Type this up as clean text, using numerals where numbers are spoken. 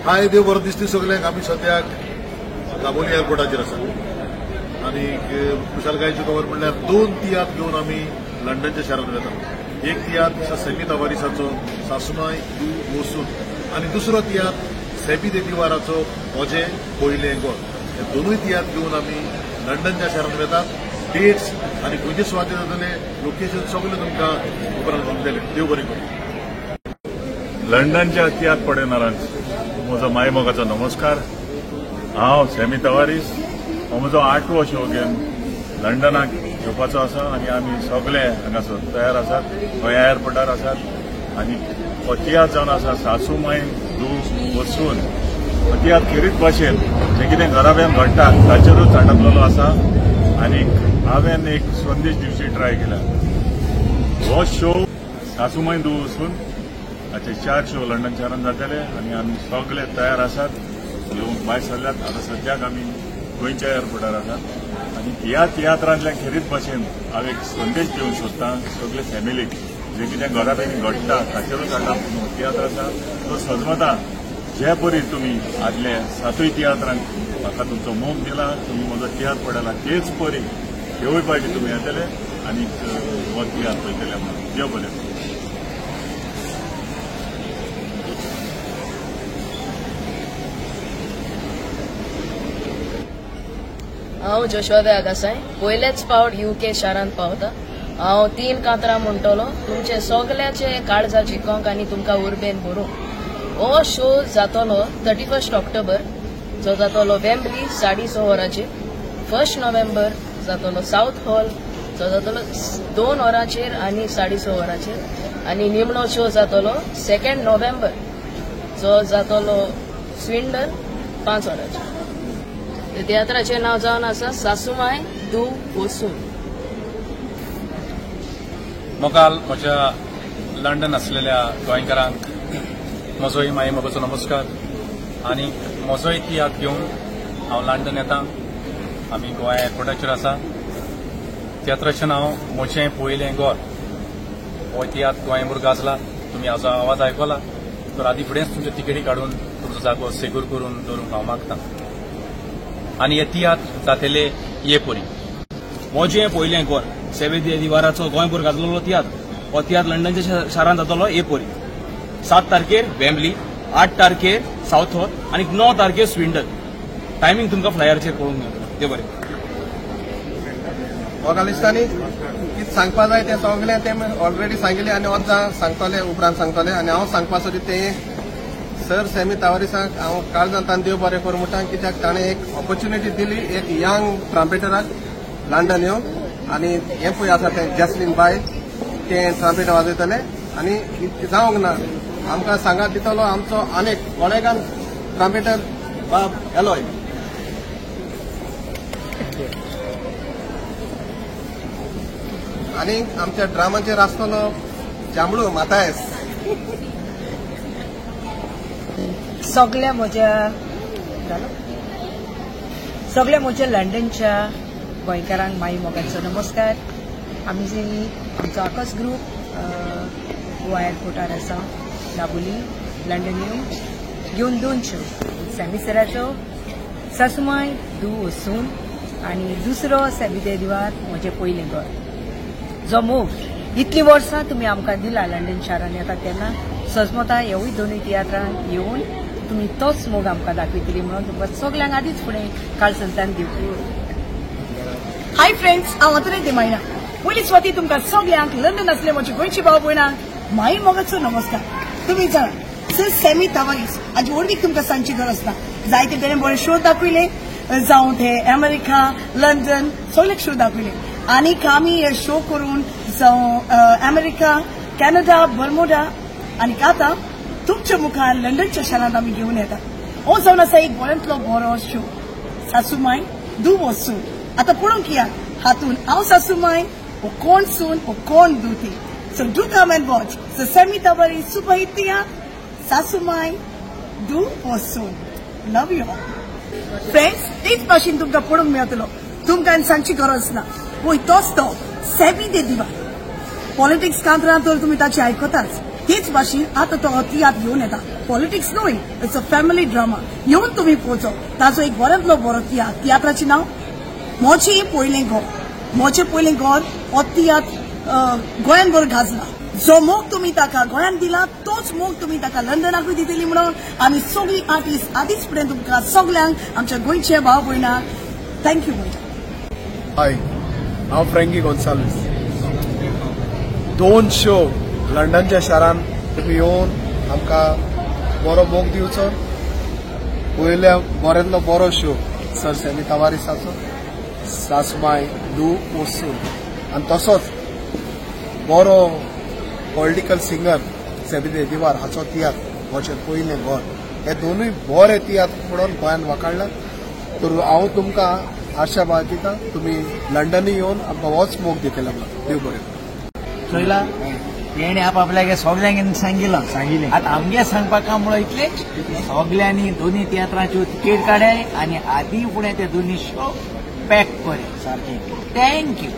हाय देव बरो दिसता सगळ्यांक. आमी सद्याक दाबोली एअरपोर्टाचेर आसा आनी कुशलकायेची खबर म्हणल्यार 2 तियात्र घेवन आमी लंडनच्या शारांत वेतात. एक तियात्र सेमी तवारिसाचो सासूमाय दू वसून आनी दुसरो तियात्र सेबी देदिवाराचो म्हजे पयले गोल. हे दोनूय तियात्र घेवन आमी लंडनच्या शारांत वेतात. डेट्स आनी खंयचे सुवातेर जातले लोकेशन सगळे तुमकां उपरांत सांगतले. देव बरें करूं. लंडनच्या तियात्र पळयणाऱ्यांक म्हजो मायमोगाचो नमस्कार. हांव सेमी तवारीस. हो म्हजो 8वो शो घेवन लंडनाक येवपाचो आसा आनी आमी सगळे हांगासर तयार आसात. गोंया एअरपोर्टार आसात आनी हो तियात्र जावन आसा सासूमाय दू वसून. हो तियात्र खेरीत भाशेन जें कितें घराब्यान घडटा ताचेरूच ताटलेलो आसा आनी हांवें एक संदेश दिवची ट्राय केला. हो शो सासूमाय दू वसून हाचे 4 शो लंडन शारांत जातले आनी आमी सगळे तयार आसात. येवंक भायर सरल्यात. आतां सद्याक आमी गोंयच्या एअरपोर्टार आसात आनी ह्या तियात्रांतल्यान खेरीत भाशेन हांव एक संदेश दिवंक सोदतां सगळे फॅमिलीक. जें कितें घराब्यानी घडटा ताचेरूच हाडला पूण हो तियात्र आसा तो सजमता. जे परी तुमी आदले 7 तियात्रांक म्हाका तुमचो मोग दिला, तुमी म्हजो तियात्र पळयला तेच परी ह्योय पावटी तुमी येतले आनी हो तियात्र पळयतले म्हणून. देव बरें. हांव जोशोदा आगासाय. पयलेच फावट UK शारांत पावता. हांव 3 कांतरां म्हणटलो तुमचे सगळ्याचे काळजा जिखोवंक आनी तुमकां उर्बेन भरूंक. हो शो जातलो 31 ऑक्टोबर जो जातलो वेम्बली 6:30 वरांचेर. 1 नोव्हेंबर जातलो साउथ हॉल जो जातलो 2 वरांचेर आनी 6:30 वरांचेर. आनी निमणो शो जातलो 2 नोव्हेंबर जो जातलो स्विंडन 5 वरांचेर. तियात्राचें नांव जावन आसा सासूमाय दू वसून. मोगाल म्हज्या लंडन आसलेल्या गोंयकारांक म्हजोय मायमोगाचो नमस्कार. आनी म्हजोय तियात्र घेवन हांव लंडन येतां. आमी गोंया एअरपोर्टाचेर आसा. तियात्राचें नांव म्हजें पयलें गोल. हो तियात्र गोंयभर गाजला. तुमी हाजो आवाज आयकला. तर आदी फुडेंच तुमच्यो तिकेटी काडून तुमचो जागो सेक्यूर करून दवरूंक हांव मागतां. आनी हे तियात्र जातले ये परी. म्हजें पयलें गोल सेबी देदिवाराचो गोंयभर गाजलेलो तियात्र. हो तियात्र लंडनच्या शारांत जातलो ये परी. 7 तारखेर वेम्बली, 8 तारखेर साउथ हॉल आनी 9 तारखेर स्विंडन. टायमींग तुमकां फ्लायराचेर पळोवंक मेळटलो. देव बरें. ऑर्गनायझरांनी कितें सांगपा जाय तें सगळें तें ऑलरेडी सांगिल्लें आनी वचून सांगतले उपरांत सांगतले. आनी हांव सांगपा सोदी तें सर सेमी तवारिसाक हांव काळजांतान देव बरें करूं म्हणटा. कित्याक ताणें एक ऑपॉर्च्युनिटी दिली एक यंग ट्रम्पेटराक लंडन येवंक. आनी हें पळय आसा तें जॅस्लिन बाय तें ट्रम्पेट वाजयतलें आनी जावंक ना. आमकां सांगात दितलो आमचो आनीक कोळेगान ट्रम्पेटर बाब एलोय. आनी आमच्या ड्रामाचेर आसतलो जांबळू मातायस. सगळ्या म्हज्या लंडनच्या गोंयकारांक माई मोगाचो नमस्कार. आमी आमचो आकाश ग्रूप गोवा एअरपोर्टार आसा दाबोली लंडन घेवन 2 शो. सेमिसराचो सासूमाय दू वसून आनी दुसरो सेबी देदिवार म्हजें पयलें गोल. जो मोग इतलीं वर्सां तुमी आमकां दिला लंडन शारांत येता तेन्ना सजमता हेवूय दोनूय तियात्रांक येवन तुमी तोच मोग आमकां दाखयतली म्हणून तुमकां सगळ्यांक आदींच फुडें काळसंतान दिवची. हाय फ्रेंड्स, हांव अतुराय देमायना. पयली स्वाती तुमकां सगळ्यांक लंडन आसले म्हजे गोंयचे भाव भयणांक माई मोगाचो नमस्कार. तुमी जाणा सर सेमी तवारीस हाजी व्हडवीक तुमकां सांगची गरज ना. जायते तेणें बरे शो दाखयले जावं ते अमेरिका लंडन सगळे शो दाखयले. आनीक आमी हे शो करून जावं अमेरिका कॅनडा बर्मुडा आनीक आतां तुमच्या मुखार लंडनच्या शारांत आमी घेवन येता. हो जावन आसा एक बऱ्यांतलो बरो शो सासूमाय दू वसून. आतां पळोवंक या हातून हांव सासूमाय हो कोण सून हो कोण दूती. So do come and watch. So सेमी तवारीस सुपर हिट तियात्र सासूमाय दू वसून. लव यू ऑल. फ्रेंड्स, तेच भाशेन तुमकां पळोवंक मेळटलो. तुमकां सांगची गरज ना. वय तोच तो सेबी देदिवार. पॉलिटिक्स कांतरां तर तुमी ताची आयकताच. तेच भाशेन आता तो तियात्र घेवन येता. पॉलिटिक्स न्हय, इट्स अ फॅमिली ड्रामा. येवन तुम्ही पळोवचो. ताजो एक बऱ्यांतलो बरो तियात्र. तियात्राचें नांव मोचें पयलें घर. मोचें पयलें घर हो तियात्र गोंयान बरो गाजला. जो मोग तुम्ही ताका गोंयान दिला तोच मोग तुम्ही ताका लंडनाकूय दितली म्हणून आमी सगळी आर्टिस्ट आदींच फुडें तुमकां सगल्यांक आमच्या गोंयचे भाव भयणांक थँक्यू म्हणटा. हाय, हांव फ्रँकी गोन्साल्वीस. 2 शो लंडनच्या शारान तुम्ही येवन आमकां बरो मोग दिवचो. पयल्या बऱ्यांतलो बरो शो सर सॅमी तवारिसाचो, सासमाय दू ओसू, आनी तसोच बरो पॉलिटिकल सिंगर सेबीदे दिवार हाचो तियात्र मोचें पयलें घर. हे दोनूय बरे तियात्र म्हणून गोंयान वखडला. तर हांव तुमकां आशावाद दिता तुम्ही लंडन येवन आमकां होच मोग दितले म्हणून. देव बरें. चोयला तेणे आपल्यागे सगळ्यांक सांगिल्लें आतां आमगे सांगपाक म्हणून इतले सगळ्यांनी दोन्ही तियात्राच्यो तिकेट काडाय आनी आदीं फुडें ते दोन्ही शो पॅक करे सारके. थँक्यू.